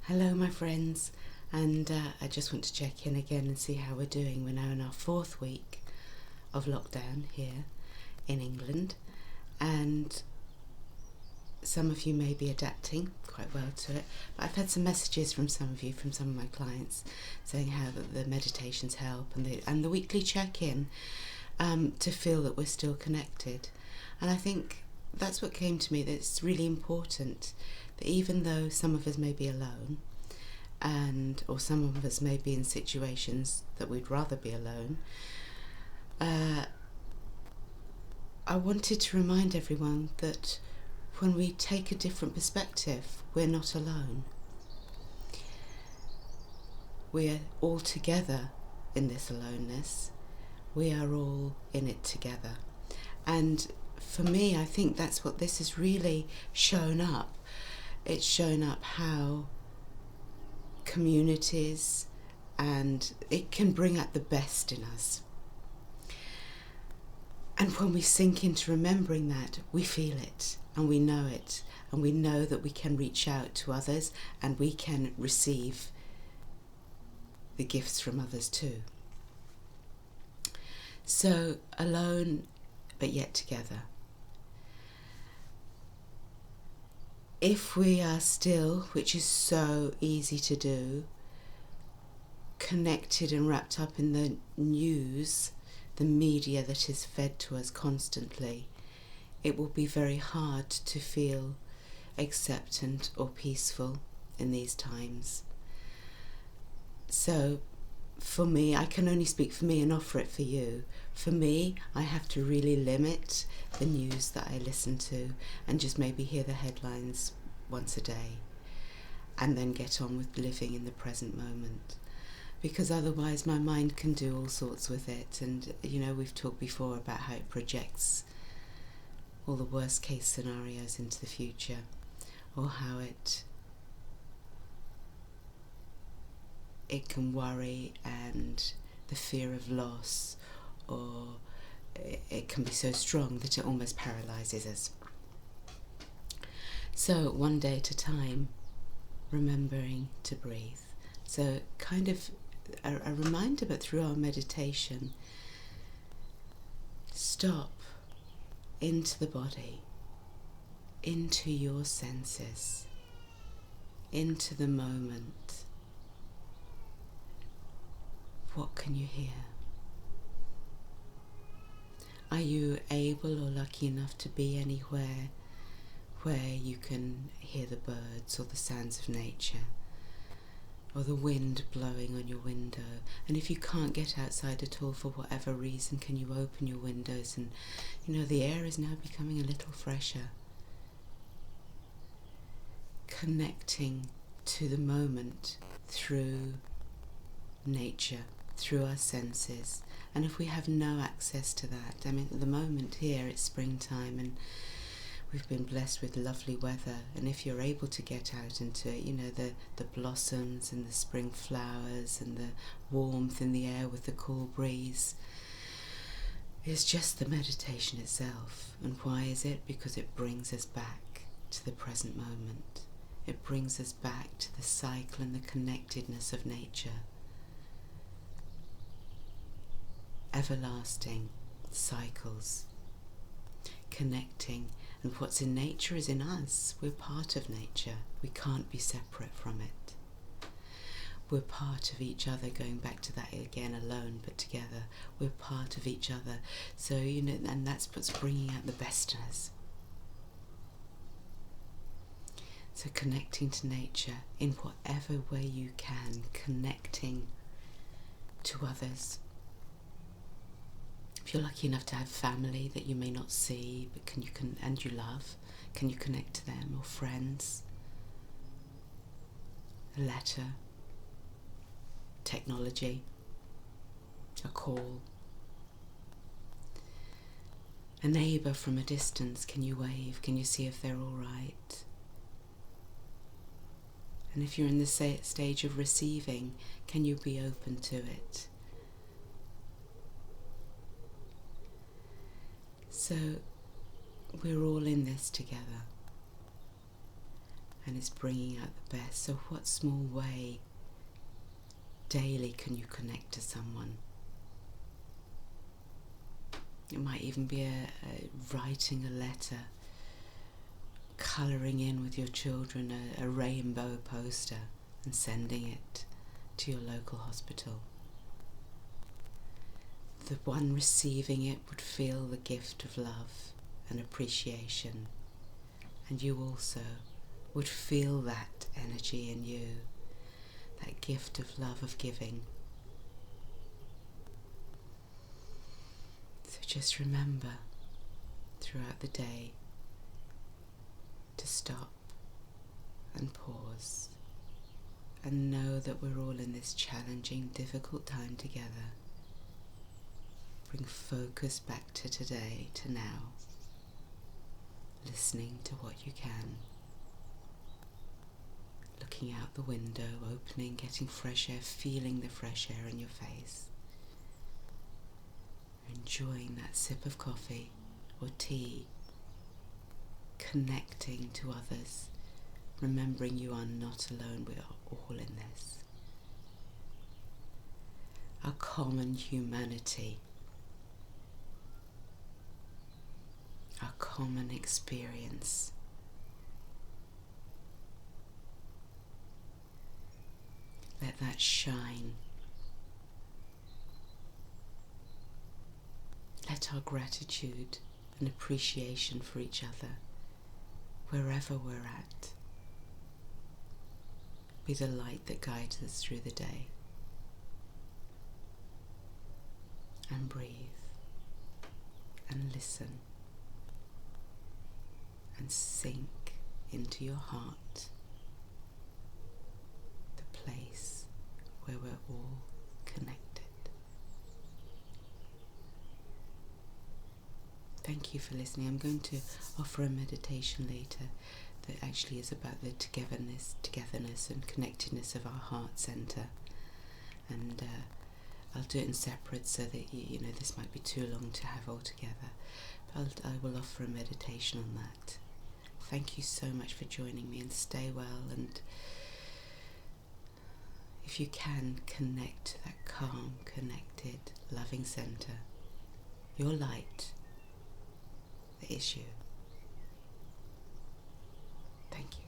Hello, my friends, and I just want to check in again and see how we're doing. We're now in our fourth week of lockdown here in England, and some of you may be adapting quite well to it, but I've had some messages from some of you, from some of my clients, saying how the meditations help and the weekly check-in to feel that we're still connected. And I think that's what came to me, that it's really important that even though some of us may be alone, or some of us may be in situations that we'd rather be alone, I wanted to remind everyone that when we take a different perspective, we're not alone. We're all together in this aloneness. We are all in it together. And for me, I think that's what this has really shown up. It's shown up how communities, and it can bring out the best in us. And when we sink into remembering that, we feel it and we know it, and we know that we can reach out to others and we can receive the gifts from others too. So, alone but yet together. If we are still, which is so easy to do, connected and wrapped up in the news, the media that is fed to us constantly, it will be very hard to feel acceptant or peaceful in these times. So for me, I can only speak for me and offer it for you. For me, I have to really limit the news that I listen to and just maybe hear the headlines once a day and then get on with living in the present moment. Because otherwise my mind can do all sorts with it, and we've talked before about how it projects all the worst case scenarios into the future, or how it can worry, and the fear of loss, or it can be so strong that it almost paralyzes us. So one day at a time, remembering to breathe. So kind of a reminder, but through our meditation, stop into the body, into your senses, into the moment. What can you hear? Are you able or lucky enough to be anywhere where you can hear the birds or the sounds of nature, or the wind blowing on your window? And if you can't get outside at all for whatever reason, can you open your windows and the air is now becoming a little fresher? Connecting to the moment through nature, through our senses. And if we have no access to that, at the moment here it's springtime and we've been blessed with lovely weather, and if you're able to get out into it, the blossoms and the spring flowers and the warmth in the air with the cool breeze, it's just the meditation itself. And why is it? Because it brings us back to the present moment. It brings us back to the cycle and the connectedness of nature. Everlasting cycles, connecting. And what's in nature is in us. We're part of nature. We can't be separate from it. We're part of each other, going back to that again, alone but together. We're part of each other. So, and that's what's bringing out the best in us. So connecting to nature in whatever way you can, connecting to others. If you're lucky enough to have family that you may not see, but and you love, can you connect to them? Or friends? A letter, technology, a call. A neighbour from a distance, can you wave? Can you see if they're all right? And if you're in the stage of receiving, can you be open to it? So we're all in this together. and it's bringing out the best. So what small way daily can you connect to someone? It might even be writing a letter, colouring in with your children a rainbow poster and sending it to your local hospital. The one receiving it would feel the gift of love and appreciation, and you also would feel that energy in you, that gift of love, of giving. So just remember throughout the day to stop and pause and know that we're all in this challenging, difficult time together. Bring focus back to today, to now, listening to what you can, looking out the window, opening, getting fresh air, feeling the fresh air in your face, enjoying that sip of coffee or tea, connecting to others, remembering you are not alone, we are all in this. Our common humanity, our common experience. Let that shine. Let our gratitude and appreciation for each other, wherever we're at, be the light that guides us through the day. And breathe and listen and sink into your heart, the place where we're all connected. Thank you for listening. I'm going to offer a meditation later that actually is about the togetherness and connectedness of our heart center. And I'll do it in separate so that you know this might be too long to have all together. But I will offer a meditation on that. Thank you so much for joining me, and stay well, and if you can, connect to that calm, connected, loving center. Your light, the issue. Thank you.